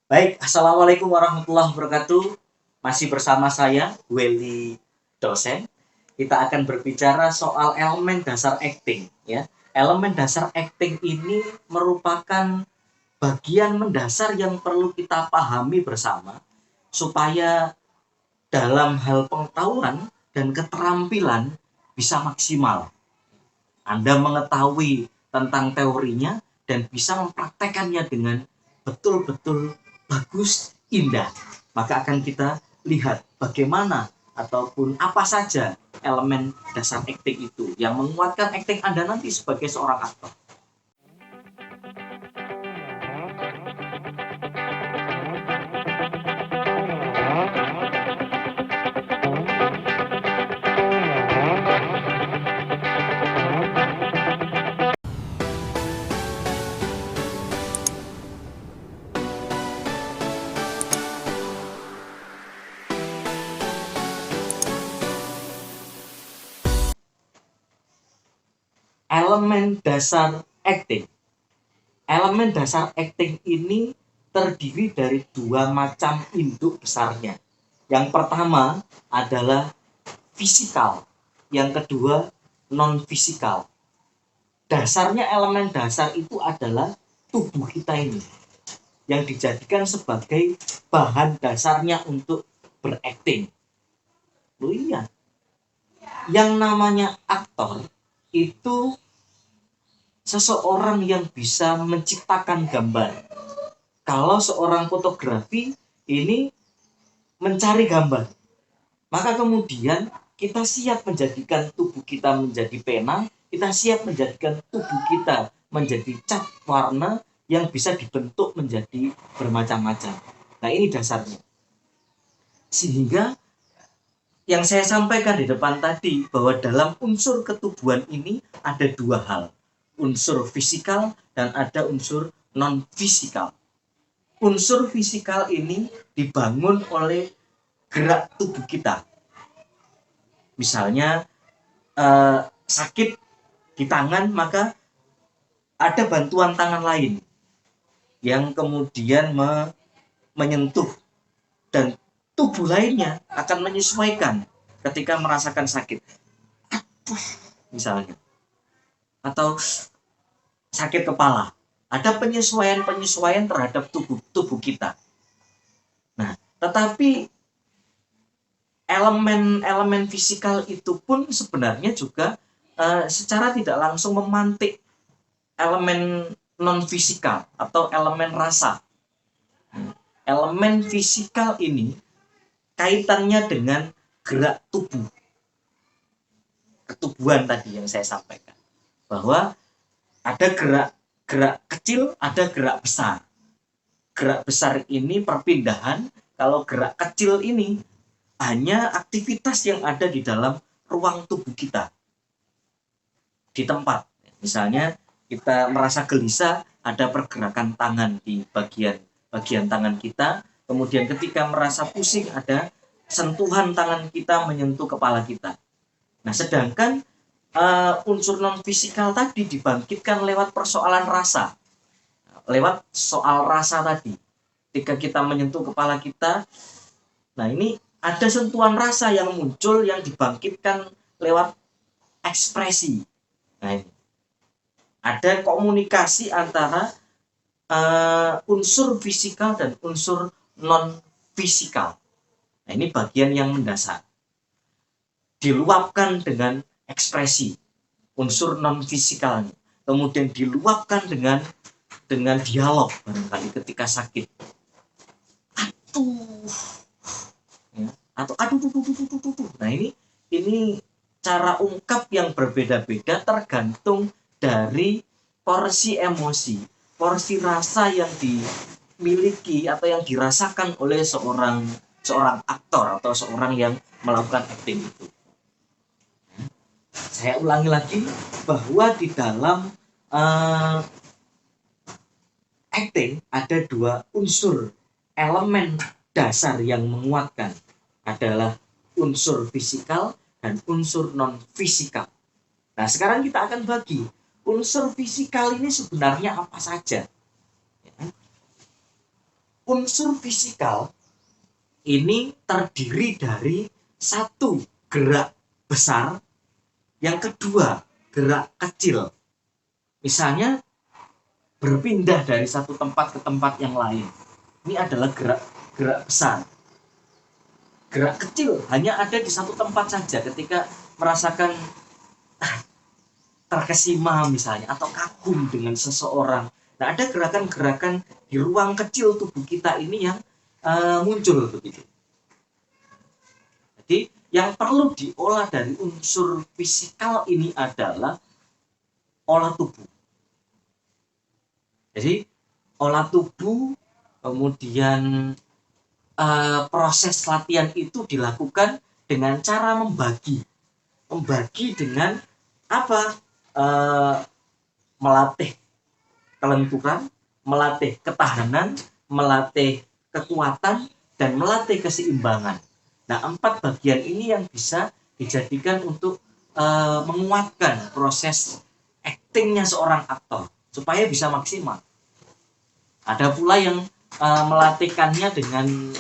Baik, Assalamualaikum warahmatullahi wabarakatuh. Masih bersama saya, Welly Dosen. Kita akan berbicara soal elemen dasar acting. Ya, elemen dasar acting ini merupakan bagian mendasar yang perlu kita pahami bersama supaya dalam hal pengetahuan dan keterampilan bisa maksimal. Anda mengetahui tentang teorinya dan bisa mempraktekannya dengan betul-betul bagus, indah. Maka akan kita lihat bagaimana ataupun apa saja elemen dasar acting itu yang menguatkan acting Anda nanti sebagai seorang aktor. Elemen dasar acting. Elemen dasar acting ini terdiri dari dua macam induk besarnya. Yang pertama adalah fisikal, yang kedua non-fisikal. Dasarnya elemen dasar itu adalah tubuh kita ini yang dijadikan sebagai bahan dasarnya untuk berakting. Loh iya, yang namanya aktor itu seseorang yang bisa menciptakan gambar. Kalau seorang fotografi ini mencari gambar, maka kemudian kita siap menjadikan tubuh kita menjadi pena, kita siap menjadikan tubuh kita menjadi cat warna yang bisa dibentuk menjadi bermacam-macam. Nah, ini dasarnya. Sehingga yang saya sampaikan di depan tadi bahwa dalam unsur ketubuhan ini ada dua hal, unsur fisikal dan ada unsur non fisikal. Unsur fisikal ini dibangun oleh gerak tubuh kita. Misalnya sakit di tangan, maka ada bantuan tangan lain yang kemudian menyentuh, dan tubuh lainnya akan menyesuaikan ketika merasakan sakit. Misalnya, atau sakit kepala, ada penyesuaian terhadap tubuh kita. Nah, tetapi elemen fisikal itu pun sebenarnya juga secara tidak langsung memantik elemen non fisikal atau elemen rasa. Elemen fisikal ini kaitannya dengan gerak tubuh, ketubuhan tadi yang saya sampaikan, bahwa ada gerak kecil, ada gerak besar. Gerak besar ini perpindahan, kalau gerak kecil ini hanya aktivitas yang ada di dalam ruang tubuh kita, di tempat. Misalnya kita merasa gelisah, ada pergerakan tangan di bagian tangan kita. Kemudian ketika merasa pusing, ada sentuhan tangan kita menyentuh kepala kita. Nah, sedangkan unsur non fisikal tadi dibangkitkan lewat persoalan rasa, lewat soal rasa tadi. Ketika kita menyentuh kepala kita, nah ini ada sentuhan rasa yang muncul yang dibangkitkan lewat ekspresi. Nah, ini ada komunikasi antara unsur fisikal dan unsur non fisikal. Nah, ini bagian yang mendasar. Diluapkan dengan ekspresi unsur non fisikalnya, kemudian diluapkan dengan dialog barangkali ketika sakit. Aduh, ya, atau aduh. Nah, ini cara ungkap yang berbeda-beda tergantung dari porsi emosi, porsi rasa yang dimiliki atau yang dirasakan oleh seorang aktor atau seorang yang melakukan acting itu. Saya ulangi lagi bahwa di dalam acting ada dua unsur elemen dasar yang menguatkan, adalah unsur fisikal dan unsur non fisikal. Nah, sekarang kita akan bagi unsur fisikal ini sebenarnya apa saja. unsur fisikal ini terdiri dari satu, gerak besar, yang kedua, gerak kecil. Misalnya berpindah dari satu tempat ke tempat yang lain. Ini adalah gerak besar. Gerak kecil hanya ada di satu tempat saja ketika merasakan terkesima misalnya atau kagum dengan seseorang. Nah, ada gerakan-gerakan di ruang kecil tubuh kita ini yang muncul begitu. Jadi yang perlu diolah dari unsur fisikal ini adalah olah tubuh. Jadi olah tubuh, kemudian proses latihan itu dilakukan dengan cara membagi dengan apa? Melatih kelenturan, melatih ketahanan, melatih kekuatan, dan melatih keseimbangan. Nah, 4 bagian ini yang bisa dijadikan untuk menguatkan proses aktingnya seorang aktor supaya bisa maksimal. Ada pula yang melatihkannya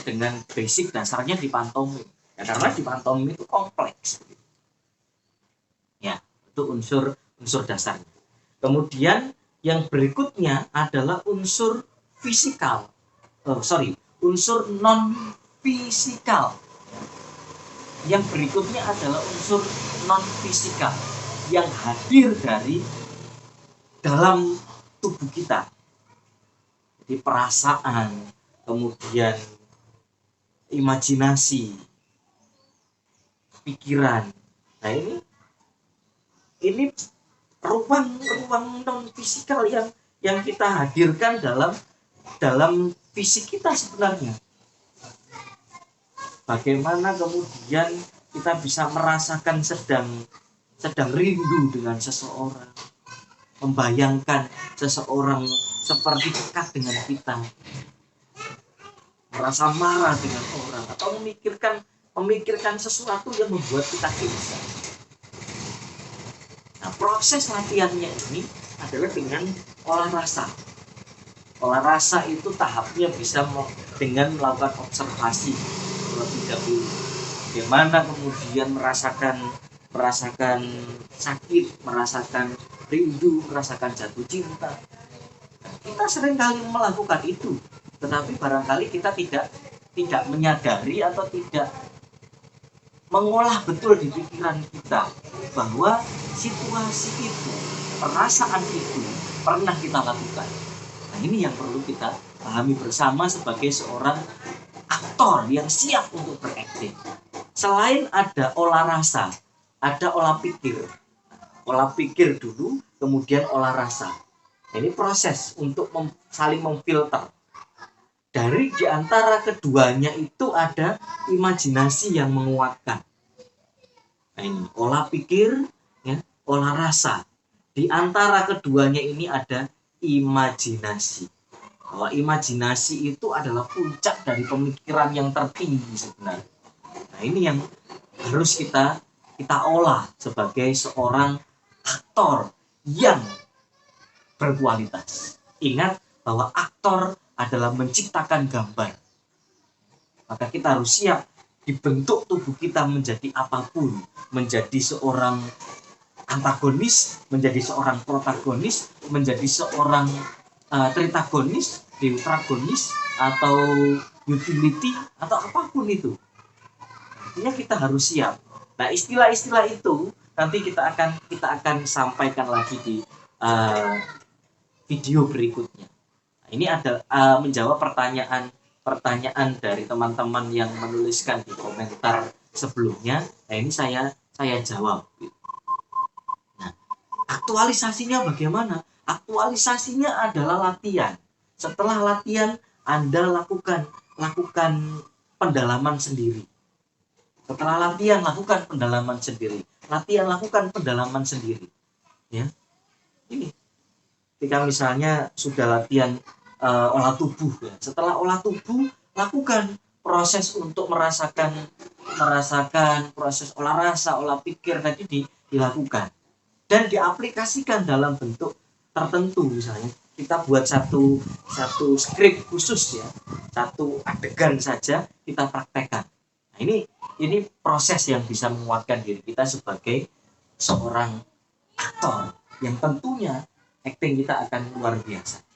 dengan basic dasarnya di pantomim. Ya, karena di pantomim itu kompleks. Ya, itu unsur dasarnya. Kemudian yang berikutnya adalah unsur fisikal. Unsur non fisikal. Yang berikutnya adalah unsur non fisikal yang hadir dari dalam tubuh kita. Jadi perasaan, kemudian imajinasi, pikiran. Nah, ini ruang non fisikal yang kita hadirkan dalam fisik kita sebenarnya. Bagaimana kemudian kita bisa merasakan sedang rindu dengan seseorang, membayangkan seseorang seperti dekat dengan kita, merasa marah dengan orang, atau memikirkan sesuatu yang membuat kita gelisah. Nah, proses latihannya ini adalah dengan olah rasa. Olah rasa itu tahapnya bisa dengan melakukan observasi terlebih dahulu. Bagaimana kemudian merasakan sakit, merasakan rindu, merasakan jatuh cinta. Kita seringkali melakukan itu, tetapi barangkali kita tidak menyadari atau tidak mengolah betul di pikiran kita bahwa situasi itu, perasaan itu pernah kita lakukan. Nah, ini yang perlu kita pahami bersama sebagai seorang aktor yang siap untuk berakting. Selain ada olah rasa, ada olah pikir. Olah pikir dulu, kemudian olah rasa. Ini proses untuk saling memfilter. Dari diantara keduanya itu ada imajinasi yang menguatkan. Nah, ini olah pikir, ya, olah rasa. Di antara keduanya ini ada imajinasi. Bahwa imajinasi itu adalah puncak dari pemikiran yang tertinggi sebenarnya. Nah, ini yang harus kita olah sebagai seorang aktor yang berkualitas. Ingat bahwa aktor adalah menciptakan gambar. Maka kita harus siap dibentuk tubuh kita menjadi apapun, menjadi seorang antagonis, menjadi seorang protagonis, menjadi seorang tritagonis, deuteragonis, atau utility, atau apapun itu. Artinya kita harus siap. Nah, istilah-istilah itu nanti kita akan sampaikan lagi di video berikutnya. Ini ada menjawab pertanyaan dari teman-teman yang menuliskan di komentar sebelumnya. Nah, ini saya jawab. Nah, aktualisasinya bagaimana? Aktualisasinya adalah latihan. Setelah latihan, Anda lakukan pendalaman sendiri. Setelah latihan, lakukan pendalaman sendiri. Latihan, lakukan pendalaman sendiri. Ya, ini. Ketika misalnya sudah latihan olah tubuh, ya. Setelah olah tubuh, lakukan proses untuk merasakan proses olah rasa, olah pikir tadi dilakukan dan diaplikasikan dalam bentuk tertentu. Misalnya kita buat satu skrip khusus, ya, satu adegan saja kita praktekkan. Nah, ini proses yang bisa menguatkan diri kita sebagai seorang aktor yang tentunya acting kita akan luar biasa.